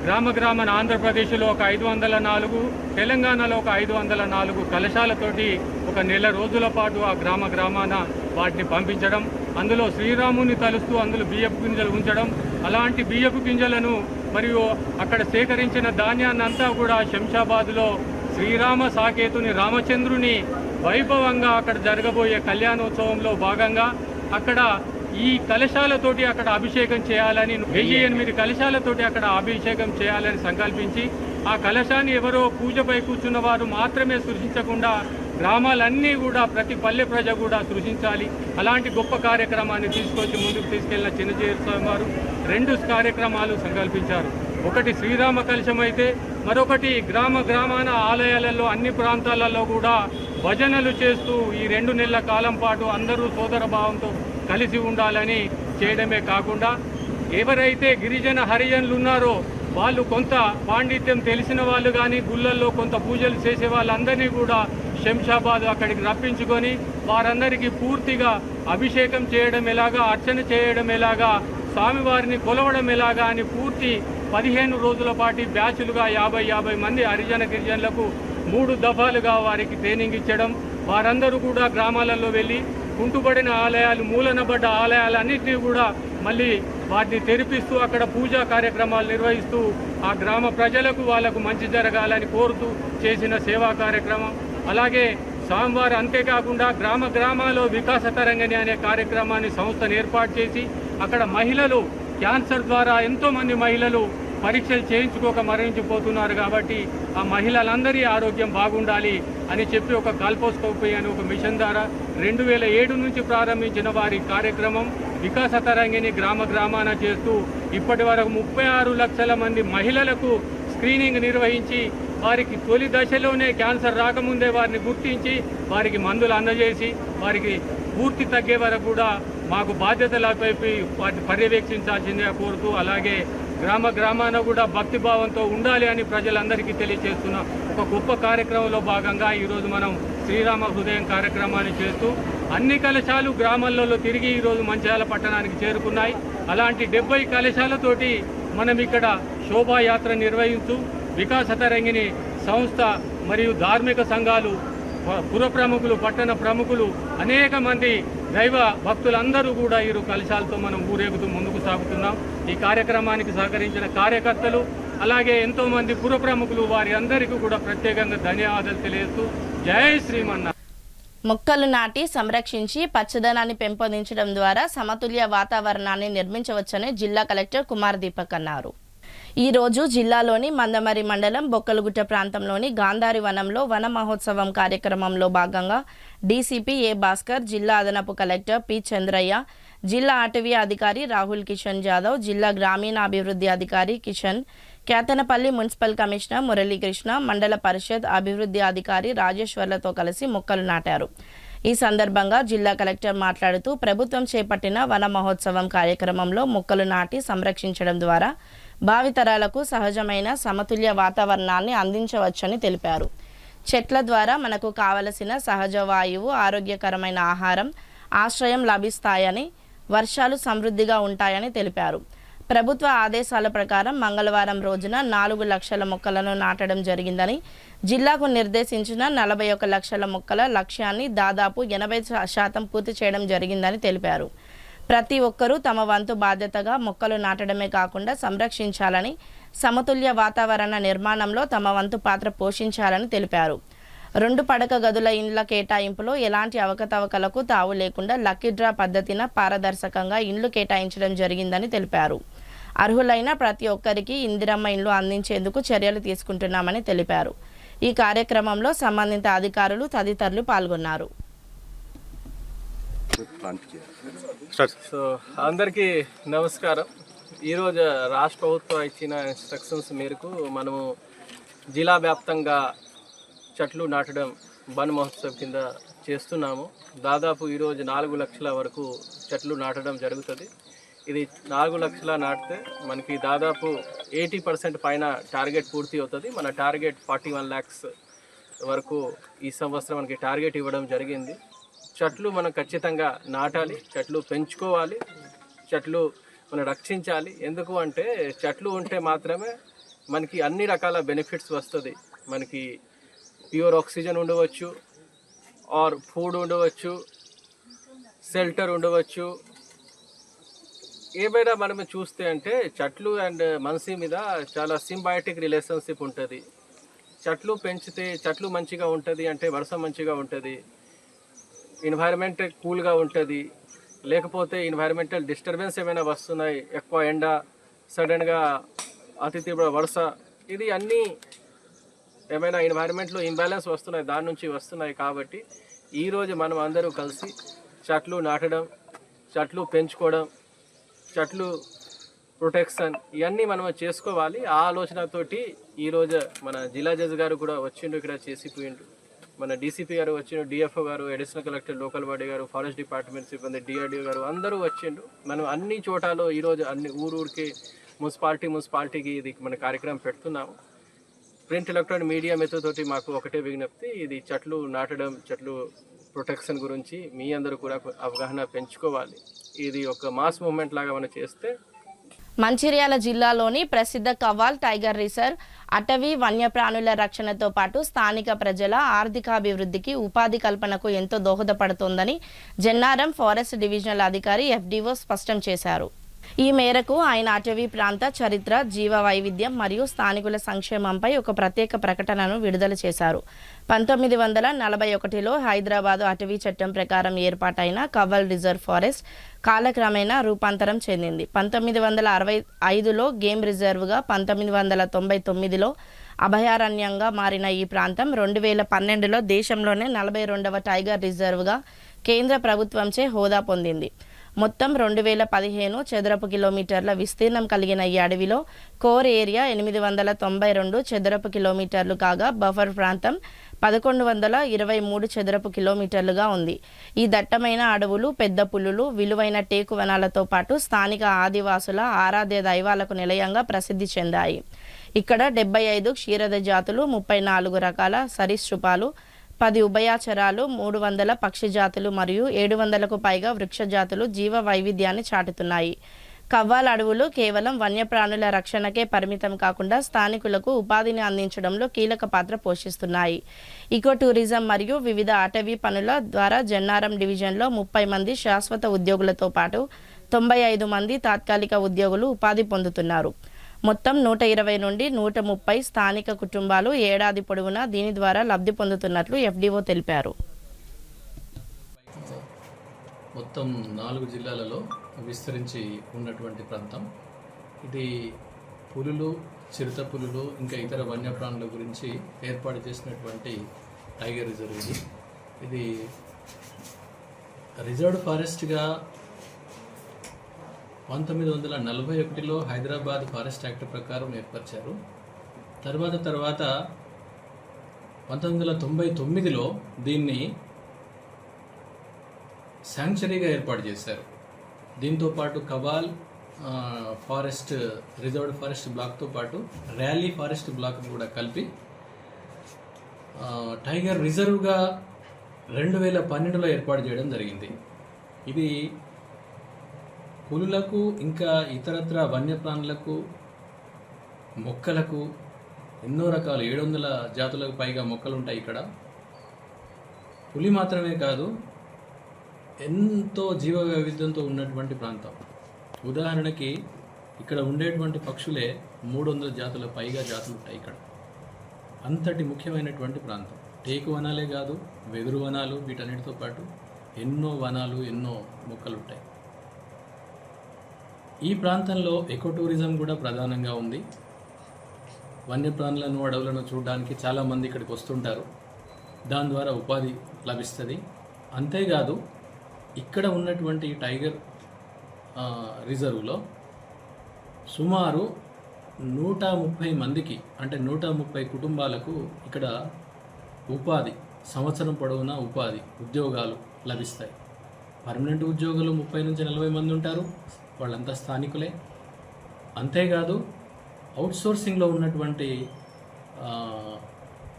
గ్రామాన ఆంధ్రప్రదేశ్లో ఒక 504, తెలంగాణలో ఒక 504 కలశాలతోటి ఒక నెల రోజుల పాటు ఆ గ్రామాన వాటిని పంపించడం, అందులో శ్రీరాముని తలుస్తూ అందులో బియ్యపు గింజలు ఉంచడం, అలాంటి బియ్యపు గింజలను మరియు అక్కడ సేకరించిన ధాన్యాన్ని అంతా కూడా శంషాబాద్లో శ్రీరామ సాకేతుని రామచంద్రుని వైభవంగా అక్కడ జరగబోయే కళ్యాణోత్సవంలో భాగంగా అక్కడ ఈ కలశాలతోటి అక్కడ అభిషేకం చేయాలని 1008 కలశాలతోటి అక్కడ అభిషేకం చేయాలని సంకల్పించి ఆ కలశాన్ని ఎవరో పూజపై కూర్చున్న వారు మాత్రమే సృష్టించకుండా గ్రామాలన్నీ కూడా ప్రతి పల్లె ప్రజ కూడా సృష్టించాలి. అలాంటి గొప్ప కార్యక్రమాన్ని తీసుకొచ్చి ముందుకు తీసుకెళ్లిన చిన్నజీర స్వామి వారు 2 కార్యక్రమాలు సంకల్పించారు. ఒకటి శ్రీరామ కలశం అయితే మరొకటి గ్రామాన ఆలయాలలో అన్ని ప్రాంతాలలో కూడా భజనలు చేస్తూ ఈ 2 నెలల కాలం పాటు అందరూ సోదర భావంతో కలిసి ఉండాలని చేయడమే కాకుండా ఎవరైతే గిరిజన హరిజనులు ఉన్నారో వాళ్ళు కొంత పాండిత్యం తెలిసిన వాళ్ళు కానీ గుళ్ళల్లో కొంత పూజలు చేసే వాళ్ళందరినీ కూడా శంషాబాద్ అక్కడికి రప్పించుకొని వారందరికీ పూర్తిగా అభిషేకం చేయడం ఎలాగా, అర్చన చేయడం ఎలాగా, స్వామివారిని కొలవడం ఎలాగా అని పూర్తి 15 రోజుల పాటు బ్యాచులుగా 50 మంది హరిజన గిరిజనులకు 3 దఫాలుగా వారికి ట్రైనింగ్ ఇచ్చడం, వారందరూ కూడా గ్రామాలలో వెళ్ళి కుంటుబడిన ఆలయాలు, మూలనబడ్డ ఆలయాలన్నింటినీ కూడా మళ్ళీ వాటిని తెరిపిస్తూ అక్కడ పూజా కార్యక్రమాలు నిర్వహిస్తూ ఆ గ్రామ ప్రజలకు వాళ్ళకు మంచి జరగాలని కోరుతూ చేసిన సేవా కార్యక్రమం. అలాగే స్వామివారు అంతేకాకుండా గ్రామాల్లో వికాస తరంగిణి అనే కార్యక్రమాన్ని సంస్థను ఏర్పాటు చేసి అక్కడ మహిళలు క్యాన్సర్ ద్వారా ఎంతోమంది మహిళలు పరీక్షలు చేయించుకోక మరణించిపోతున్నారు. కాబట్టి ఆ మహిళలందరి ఆరోగ్యం బాగుండాలి అని చెప్పి ఒక కాల్పోస్కోపీ అని ఒక మిషన్ ద్వారా 2007 నుంచి ప్రారంభించిన వారి కార్యక్రమం వికాస తరంగిణి గ్రామాన చేస్తూ ఇప్పటి వరకు 36 లక్షల మంది మహిళలకు స్క్రీనింగ్ నిర్వహించి వారికి తొలి దశలోనే క్యాన్సర్ రాకముందే వారిని గుర్తించి వారికి మందులు అందజేసి వారికి పూర్తి తగ్గే వరకు కూడా మాకు బాధ్యతలపై వాటిని పర్యవేక్షించాల్సిందిగా కోరుతూ, అలాగే గ్రామాన కూడా భక్తిభావంతో ఉండాలి అని ప్రజలందరికీ తెలియజేస్తున్న ఒక గొప్ప కార్యక్రమంలో భాగంగా ఈరోజు మనం శ్రీరామ హృదయం కార్యక్రమాన్ని చేస్తూ అన్ని కలశాలు గ్రామాలలో తిరిగి ఈరోజు మంచిర్యాల పట్టణానికి చేరుకున్నాయి. అలాంటి 70 కలశాలతోటి మనం ఇక్కడ శోభాయాత్ర నిర్వహిస్తూ వికాస తరంగిణి సంస్థ మరియు ధార్మిక సంఘాలు, పుర ప్రముఖులు, పట్టణ ప్రముఖులు, అనేక మంది దైవ భక్తులందరూ కూడా ఈ కలశాలతో మనం ఊరేగుతూ ముందుకు సాగుతున్నాం. ఈ కార్యక్రమానికి సహకరించిన కార్యకర్తలు అలాగే ఎంతోమంది పుర ప్రముఖులు వారి అందరికీ కూడా ప్రత్యేకంగా ధన్యవాదాలు తెలియజేస్తూ జై శ్రీమన్నారాయణ. మొక్కలు నాటి సంరక్షించి పచ్చదనాన్ని పెంపొందించడం ద్వారా సమతుల్య వాతావరణాన్ని నిర్మించవచ్చని జిల్లా కలెక్టర్ కుమార్ దీపక్ అన్నారు. ఈ రోజు జిల్లాలోని మందమరి మండలం బొక్కలగుట్ట ప్రాంతంలోని గాంధారి వనంలో వన మహోత్సవం కార్యక్రమంలో భాగంగా డీసీపీ ఏ భాస్కర్, జిల్లా అదనపు కలెక్టర్ పి చంద్రయ్య, జిల్లా అటవీ అధికారి రాహుల్ కిషన్ జాదవ్, జిల్లా గ్రామీణాభివృద్ధి అధికారి కిషన్, కేతనపల్లి మున్సిపల్ కమిషనర్ మురళీకృష్ణ, మండల పరిషత్ అభివృద్ధి అధికారి రాజేశ్వర్లతో కలిసి మొక్కలు నాటారు. ఈ సందర్భంగా జిల్లా కలెక్టర్ మాట్లాడుతూ ప్రభుత్వం చేపట్టిన వన మహోత్సవం కార్యక్రమంలో మొక్కలు నాటి సంరక్షించడం ద్వారా భావితరాలకు సహజమైన సమతుల్య వాతావరణాన్ని అందించవచ్చని తెలిపారు. చెట్ల ద్వారా మనకు కావలసిన సహజ వాయువు, ఆరోగ్యకరమైన ఆహారం, ఆశ్రయం లభిస్తాయని, వర్షాలు సమృద్ధిగా ఉంటాయని తెలిపారు. ప్రభుత్వ ఆదేశాల ప్రకారం మంగళవారం రోజున 4 లక్షల మొక్కలను నాటడం జరిగిందని, జిల్లాకు నిర్దేశించిన 41 లక్షల మొక్కల లక్ష్యాన్ని దాదాపు 80% పూర్తి చేయడం జరిగిందని తెలిపారు. ప్రతి ఒక్కరూ తమ వంతు బాధ్యతగా మొక్కలు నాటడమే కాకుండా సంరక్షించాలని, సమతుల్య వాతావరణ నిర్మాణంలో తమ వంతు పాత్ర పోషించాలని తెలిపారు. 2 పడక గదుల ఇండ్ల కేటాయింపులో ఎలాంటి అవకతవకలకు తావు లేకుండా లక్కీ డ్రా పద్ధతిన పారదర్శకంగా ఇండ్లు కేటాయించడం జరిగిందని తెలిపారు. అర్హులైన ప్రతి ఒక్కరికి ఇందిరమ్మ ఇండ్లు అందించేందుకు చర్యలు తీసుకుంటున్నామని తెలిపారు. ఈ కార్యక్రమంలో సంబంధిత అధికారులు తదితరులు పాల్గొన్నారు. సో అందరికీ నమస్కారం. ఈరోజు రాష్ట్ర ప్రభుత్వం ఇచ్చిన ఇన్స్ట్రక్షన్స్ మేరకు మనము జిల్లా వ్యాప్తంగా చెట్లు నాటడం వన్ మహోత్సవ్ కింద చేస్తున్నాము. దాదాపు ఈరోజు 4 లక్షల వరకు చెట్లు నాటడం జరుగుతుంది. ఇది 4 లక్షల నాటితే మనకి దాదాపు 80% పైన టార్గెట్ పూర్తి అవుతుంది. మన టార్గెట్ 41 lakhs వరకు ఈ సంవత్సరం మనకి టార్గెట్ ఇవ్వడం జరిగింది. చెట్లు మనం ఖచ్చితంగా నాటాలి, చెట్లు పెంచుకోవాలి, చెట్లు మనం రక్షించాలి. ఎందుకు అంటే చెట్లు ఉంటే మాత్రమే మనకి అన్ని రకాల బెనిఫిట్స్ వస్తుంది. మనకి ప్యూర్ ఆక్సిజన్ ఉండవచ్చు, ఆర్ ఫుడ్ ఉండవచ్చు, షెల్టర్ ఉండవచ్చు. ఏమైనా మనం చూస్తే అంటే చెట్లు అండ్ మనిషి మీద చాలా సింబయాటిక్ రిలేషన్షిప్ ఉంటుంది. చెట్లు పెంచితే చెట్లు మంచిగా ఉంటుంది అంటే వర్షం మంచిగా ఉంటుంది, ఎన్వైరన్మెంట్ కూల్గా ఉంటుంది. లేకపోతే ఎన్వైరన్మెంటల్ డిస్టర్బెన్స్ ఏమైనా వస్తున్నాయి, ఎక్కువ ఎండ, సడన్గా అతి తీవ్ర వర్ష, ఇది అన్నీ ఏమైనా ఎన్వైరన్మెంట్లో ఇంబ్యాలెన్స్ వస్తున్నాయి, దాని నుంచి వస్తున్నాయి. కాబట్టి ఈరోజు మనం అందరూ కలిసి చెట్లు నాటడం, చెట్లు పెంచుకోవడం, చెట్లు ప్రొటెక్షన్ ఇవన్నీ మనం చేసుకోవాలి. ఆ ఆలోచనతోటి ఈరోజు మన జిల్లా జడ్జి గారు కూడా వచ్చిండు, ఇక్కడ చేసిపోయిండు. మన డీసీపీ గారు వచ్చిండు, డిఎఫ్ఓ గారు, అడిషనల్ కలెక్టర్, లోకల్ బాడీ గారు, ఫారెస్ట్ డిపార్ట్మెంట్ సిబ్బంది, డిఆర్డీఓ గారు అందరూ వచ్చిండు. మనం అన్ని చోటాలో ఈరోజు అన్ని ఊరికి మున్సిపాలిటీకి ఇది మన కార్యక్రమం పెడుతున్నాము. ప్రింట్ ఎలక్ట్రానిక్ మీడియా మెథడ్ మాకు ఒకటే విజ్ఞప్తి, ఇది చెట్లు నాటడం, చెట్లు ప్రొటెక్షన్ గురించి మీ అందరూ కూడా అవగాహన పెంచుకోవాలి. ఇది ఒక మాస్ మూవ్మెంట్ లాగా మనం చేస్తే. మంచిర్యాల జిల్లాలోని ప్రసిద్ధ కవ్వాల్ టైగర్ రిజర్వ్ అటవీ వన్యప్రాణుల రక్షణతో పాటు స్థానిక ప్రజల ఆర్థికాభివృద్ధికి, ఉపాధి కల్పనకు ఎంతో దోహదపడుతోందని జన్నారం ఫారెస్ట్ డివిజనల్ అధికారి FDO స్పష్టం చేశారు. ఈ మేరకు ఆయన అటవీ ప్రాంత చరిత్ర, జీవ వైవిధ్యం మరియు స్థానికుల సంక్షేమంపై ఒక ప్రత్యేక ప్రకటనను విడుదల చేశారు. 1941లో హైదరాబాదు అటవీ చట్టం ప్రకారం ఏర్పాటైన కవ్వాల్ రిజర్వ్ ఫారెస్ట్ కాలక్రమేణా రూపాంతరం చెందింది. 1965లో గేమ్ రిజర్వ్గా, 1999లో అభయారణ్యంగా మారిన ఈ ప్రాంతం 2012లో దేశంలోనే 42వ టైగర్ రిజర్వ్గా కేంద్ర ప్రభుత్వంచే హోదా పొందింది. మొత్తం 2015 చదరపు కిలోమీటర్ల విస్తీర్ణం కలిగిన ఈ అడవిలో కోర్ ఏరియా 892 చదరపు కిలోమీటర్లు కాగా బఫర్ ప్రాంతం 1123 చదరపు కిలోమీటర్లుగా ఉంది. ఈ దట్టమైన అడవులు పెద్ద పులులు, విలువైన టేకు వనాలతో పాటు స్థానిక ఆదివాసుల ఆరాధ్య దైవాలకు నిలయంగా ప్రసిద్ధి చెందాయి. ఇక్కడ 75 క్షీరద జాతులు, 34 రకాల సరీసృపాలు, 10 ఉభయచరాలు, 300 పక్షి జాతులు మరియు 700కు పైగా వృక్ష జాతులు జీవ వైవిధ్యాన్ని చాటుతున్నాయి. కవ్వాల్ అడవులు కేవలం వన్యప్రాణుల రక్షణకే పరిమితం కాకుండా స్థానికులకు ఉపాధిని అందించడంలో కీలక పాత్ర పోషిస్తున్నాయి. ఈకో టూరిజం మరియు వివిధ అటవీ పనుల ద్వారా జన్నారం డివిజన్లో 30 మంది శాశ్వత ఉద్యోగులతో పాటు 95 మంది తాత్కాలిక ఉద్యోగులు ఉపాధి పొందుతున్నారు. మొత్తం 120 నుండి 130 స్థానిక కుటుంబాలు ఏడాది పొడవునా దీని ద్వారా లబ్ధి పొందుతున్నట్లు FDO తెలిపారు. మొత్తం 4 జిల్లాలలో విస్తరించి ఉన్నటువంటి ప్రాంతం ఇది. పులులు, చిరుత పులులు, ఇంకా ఇతర వన్యప్రాణుల గురించి ఏర్పాటు చేసినటువంటి టైగర్ రిజర్వ్ ఇది రిజర్వ్డ్ ఫారెస్ట్గా 1941లో హైదరాబాద్ ఫారెస్ట్ యాక్ట్ ప్రకారం ఏర్పరిచారు. తర్వాత 1999లో దీన్ని శాంక్చురీగా ఏర్పాటు చేశారు. దీంతో పాటు కవ్వాల్ ఫారెస్ట్ రిజర్వ్డ్ ఫారెస్ట్ బ్లాక్తో పాటు ర్యాలీ ఫారెస్ట్ బ్లాక్ కూడా కలిపి టైగర్ రిజర్వ్గా 2012లో ఏర్పాటు చేయడం జరిగింది. ఇది పులులకు ఇంకా ఇతరత్ర వన్యప్రాణులకు, మొక్కలకు ఎన్నో రకాలు 700 జాతులకు పైగా మొక్కలు ఉంటాయి ఇక్కడ. పులి మాత్రమే కాదు, ఎంతో జీవ వైవిధ్యంతో ఉన్నటువంటి ప్రాంతం. ఉదాహరణకి ఇక్కడ ఉండేటువంటి పక్షులే 300 జాతుల పైగా జాతులు ఉంటాయి ఇక్కడ. అంతటి ముఖ్యమైనటువంటి ప్రాంతం. టేకు వనాలే కాదు, వెదురు వనాలు, వీటన్నిటితో పాటు ఎన్నో వనాలు, ఎన్నో మొక్కలు ఉంటాయి. ఈ ప్రాంతంలో ఎకో టూరిజం కూడా ప్రధానంగా ఉంది. వన్యప్రాణులను, అడవులను చూడడానికి చాలామంది ఇక్కడికి వస్తుంటారు. దాని ద్వారా ఉపాధి లభిస్తుంది. అంతేకాదు ఇక్కడ ఉన్నటువంటి టైగర్ రిజర్వ్లో సుమారు 130 మందికి, అంటే 130 కుటుంబాలకు ఇక్కడ ఉపాధి, సంవత్సరం పొడవునా ఉద్యోగాలు లభిస్తాయి. పర్మనెంట్ ఉద్యోగులు 30 నుంచి 40 మంది ఉంటారు, వాళ్ళంతా స్థానికులే. అంతేకాదు అవుట్సోర్సింగ్లో ఉన్నటువంటి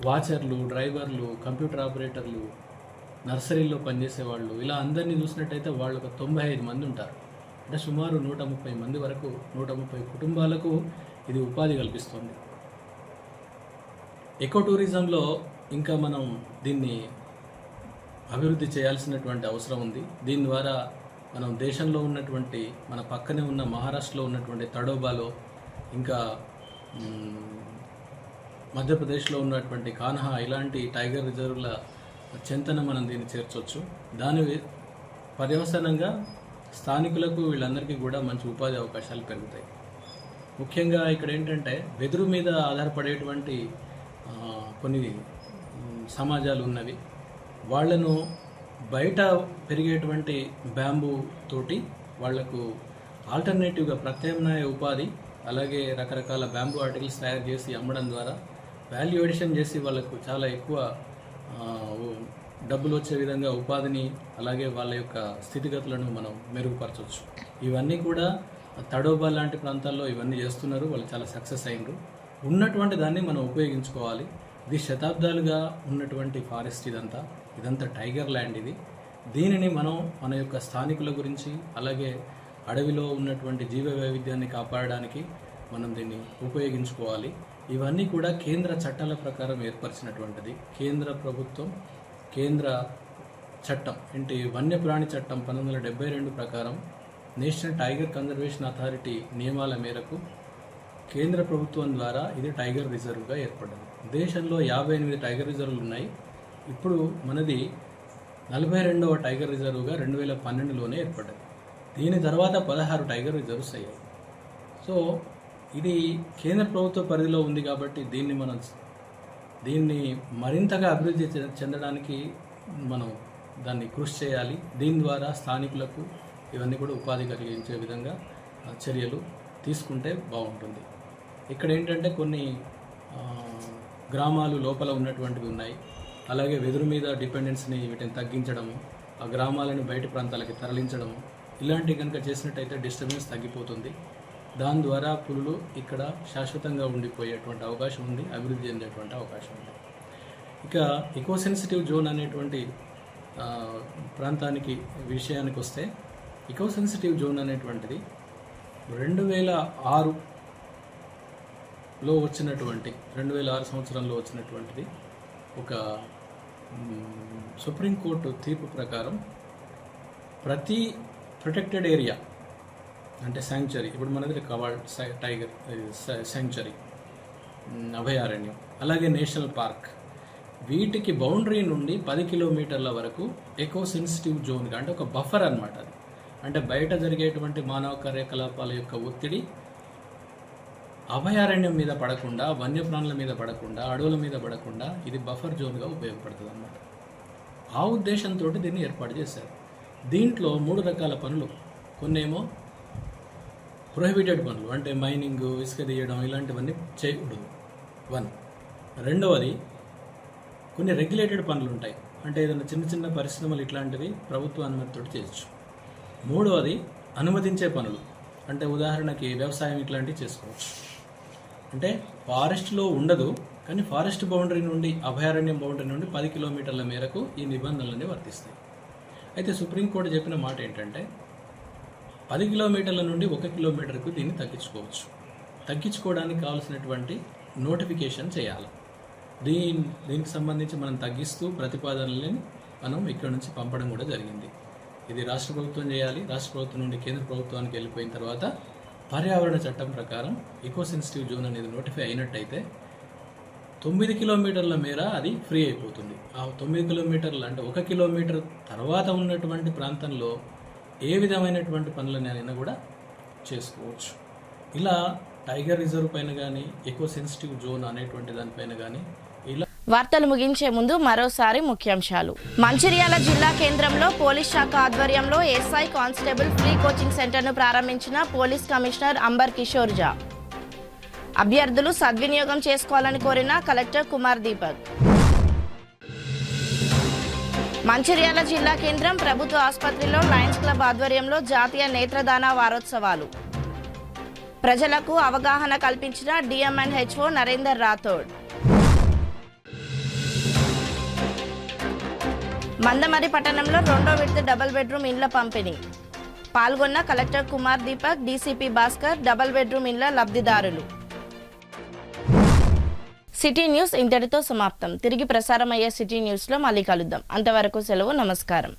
వాచర్లు, డ్రైవర్లు, కంప్యూటర్ ఆపరేటర్లు, నర్సరీలో పనిచేసేవాళ్ళు, ఇలా అందరినీ చూసినట్టయితే వాళ్ళు ఒక 95 మంది ఉంటారు. అంటే సుమారు 130 మంది వరకు, 130 కుటుంబాలకు ఇది ఉపాధి కల్పిస్తుంది. ఎకో టూరిజంలో ఇంకా మనం దీన్ని అభివృద్ధి చేయాల్సినటువంటి అవసరం ఉంది. దీని ద్వారా మనం దేశంలో ఉన్నటువంటి, మన పక్కనే ఉన్న మహారాష్ట్రలో ఉన్నటువంటి తడోబాలో, ఇంకా మధ్యప్రదేశ్లో ఉన్నటువంటి కాన్హా ఇలాంటి టైగర్ రిజర్వ్ల చెంతన మనం దీన్ని చేర్చవచ్చు. దాని పర్యవసానంగా స్థానికులకు వీళ్ళందరికీ కూడా మంచి ఉపాధి అవకాశాలు పెరుగుతాయి. ముఖ్యంగా ఇక్కడ ఏంటంటే వెదురు మీద ఆధారపడేటువంటి కొన్ని సమాజాలు ఉన్నవి. వాళ్లను బయట పెరిగేటువంటి బ్యాంబూ తోటి వాళ్లకు ఆల్టర్నేటివ్గా ప్రత్యామ్నాయ ఉపాధి, అలాగే రకరకాల బ్యాంబూ ఆర్టికల్స్ తయారు చేసి అమ్మడం ద్వారా వాల్యూ ఎడిషన్ చేసి వాళ్ళకు చాలా ఎక్కువ డబ్బులు వచ్చే విధంగా ఉపాధిని, అలాగే వాళ్ళ యొక్క స్థితిగతులను మనం మెరుగుపరచవచ్చు. ఇవన్నీ కూడా తడోబా లాంటి ప్రాంతాల్లో ఇవన్నీ చేస్తున్నారు. వాళ్ళు చాలా సక్సెస్ అయినరు. ఉన్నటువంటి దాన్ని మనం ఉపయోగించుకోవాలి. ఇది శతాబ్దాలుగా ఉన్నటువంటి ఫారెస్ట్ ఇదంతా టైగర్ ల్యాండ్. దీనిని మనం మన యొక్క స్థానికుల గురించి, అలాగే అడవిలో ఉన్నటువంటి జీవ వైవిధ్యాన్ని కాపాడడానికి మనం దీన్ని ఉపయోగించుకోవాలి. ఇవన్నీ కూడా కేంద్ర చట్టాల ప్రకారం ఏర్పరిచినటువంటిది. కేంద్ర ప్రభుత్వం కేంద్ర చట్టం ఏంటి వన్యప్రాణి చట్టం 1972 ప్రకారం నేషనల్ టైగర్ కన్జర్వేషన్ అథారిటీ నియమాల మేరకు కేంద్ర ప్రభుత్వం ద్వారా ఇది టైగర్ రిజర్వ్గా ఏర్పడింది. దేశంలో 58 టైగర్ రిజర్వ్లు ఉన్నాయి. ఇప్పుడు మనది 42వ టైగర్ రిజర్వ్గా 2012లోనే ఏర్పడ్డది. దీని తర్వాత 16 టైగర్ రిజర్వ్స్ అయ్యాయి. సో ఇది కేంద్ర ప్రభుత్వ పరిధిలో ఉంది కాబట్టి దీన్ని మరింతగా అభివృద్ధి చెందడానికి మనం దాన్ని కృషి చేయాలి. దీని ద్వారా స్థానికులకు ఇవన్నీ కూడా ఉపాధి కలిగించే విధంగా చర్యలు తీసుకుంటే బాగుంటుంది. ఇక్కడ ఏంటంటే కొన్ని గ్రామాలు లోపల ఉన్నటువంటివి ఉన్నాయి. అలాగే వెదురు మీద డిపెండెన్స్ని వీటిని తగ్గించడము, ఆ గ్రామాలను బయట ప్రాంతాలకి తరలించడము, ఇలాంటివి కనుక చేసినట్టయితే డిస్టర్బెన్స్ తగ్గిపోతుంది. దాని ద్వారా పులులు ఇక్కడ శాశ్వతంగా ఉండిపోయేటువంటి అవకాశం ఉంది, అభివృద్ధి చెందేటువంటి అవకాశం ఉంది. ఇక ఎకోసెన్సిటివ్ జోన్ అనేటువంటి ప్రాంతానికి విషయానికి వస్తే, ఎకోసెన్సిటివ్ జోన్ అనేటువంటిది 2006లో వచ్చినటువంటి 2006 సంవత్సరంలో వచ్చినటువంటిది ఒక సుప్రీంకోర్టు తీర్పు ప్రకారం ప్రతి ప్రొటెక్టెడ్ ఏరియా అంటే శాంక్చురీ, ఇప్పుడు మనది కవాల్ టైగర్ శాంక్చురీ, అభయారణ్యం, అలాగే నేషనల్ పార్క్, వీటికి బౌండరీ నుండి 10 కిలోమీటర్ల వరకు ఎకో సెన్సిటివ్ జోన్గా, అంటే ఒక బఫర్ అన్నమాట. అది అంటే బయట జరిగేటువంటి మానవ కార్యకలాపాల యొక్క ఒత్తిడి అభయారణ్యం మీద పడకుండా, వన్యప్రాణుల మీద పడకుండా, అడవుల మీద పడకుండా ఇది బఫర్ జోన్గా ఉపయోగపడుతుంది అన్నమాట. ఆ ఉద్దేశంతో దీన్ని ఏర్పాటు చేశారు. దీంట్లో 3 రకాల పనులు, కొన్నేమో ప్రొహిబిటెడ్ పనులు అంటే మైనింగ్, ఇసుక తీయడం, ఇలాంటివన్నీ చేయకూడదు 1. రెండవది కొన్ని రెగ్యులేటెడ్ పనులు ఉంటాయి, అంటే ఏదైనా చిన్న చిన్న పరిశ్రమలు ఇట్లాంటివి ప్రభుత్వ అనుమతితో చేయొచ్చు. 3వది అనుమతించే పనులు, అంటే ఉదాహరణకి వ్యవసాయం ఇట్లాంటివి చేసుకోవచ్చు. అంటే ఫారెస్ట్లో ఉండదు, కానీ ఫారెస్ట్ బౌండరీ నుండి, అభయారణ్యం బౌండరీ నుండి 10 కిలోమీటర్ల మేరకు ఈ నిబంధనలన్నీ వర్తిస్తాయి. అయితే సుప్రీంకోర్టు చెప్పిన మాట ఏంటంటే 10 కిలోమీటర్ల నుండి 1 కిలోమీటర్కు దీన్ని తగ్గించుకోవడానికి కావాల్సినటువంటి నోటిఫికేషన్ చేయాలి. దీనికి సంబంధించి మనం తగ్గిస్తూ ప్రతిపాదనలని మనం ఇక్కడ నుంచి పంపడం కూడా జరిగింది. ఇది రాష్ట్ర ప్రభుత్వం చేయాలి. రాష్ట్ర ప్రభుత్వం నుండి కేంద్ర ప్రభుత్వానికి వెళ్ళిపోయిన తర్వాత పర్యావరణ చట్టం ప్రకారం ఎకో సెన్సిటివ్ జోన్ అనేది నోటిఫై అయినట్టయితే 9 కిలోమీటర్ల మేర అది ఫ్రీ అయిపోతుంది. ఆ 9 కిలోమీటర్లు అంటే 1 కిలోమీటర్ తర్వాత ఉన్నటువంటి ప్రాంతంలో ఏ విధమైనటువంటి పనులనైనా కూడా చేసుకోవచ్చు. ఇలా టైగర్ రిజర్వ్ పైన కానీ, ఎకో సెన్సిటివ్ జోన్ అనేటువంటి దానిపైన కానీ ఇలా. వార్తలు ముగించే ముందు మరోసారి ముఖ్యాంశాలు. మంచిర్యాల జిల్లా కేంద్రంలో పోలీస్ శాఖ ఆధ్వర్యంలో ఎస్ఐ కానిస్టేబుల్ ఫ్రీ కోచింగ్ సెంటర్ను ప్రారంభించిన పోలీస్ కమిషనర్ అంబర్ కిషోర్ జా. అభ్యర్థులు సద్వినియోగం చేసుకోవాలని కోరిన కలెక్టర్ కుమార్ దీపక్. మంచిర్యాల జిల్లా కేంద్రం ప్రభుత్వ ఆసుపత్రిలో లయన్స్ క్లబ్ ఆధ్వర్యంలో జాతీయ నేత్రదాన వారోత్సవాలు. ప్రజలకు అవగాహన కల్పించిన డిఎంఎన్హెచ్ఓ నరేందర్ రాథోడ్. మందమరి పట్టణంలో 2వ విడత డబుల్ బెడ్రూమ్ ఇండ్ల పంపిణీ. పాల్గొన్న collector Kumar Deepak, DCP Bhaskar. Double bedroom ఇండ్ల లబ్ధిదారులు. సిటీ న్యూస్ ఇంతటితో సమాప్తం. తిరిగి ప్రసారమయ్యే సిటీ న్యూస్లో మళ్ళీ కలుద్దాం. అంతవరకు సెలవు. నమస్కారం.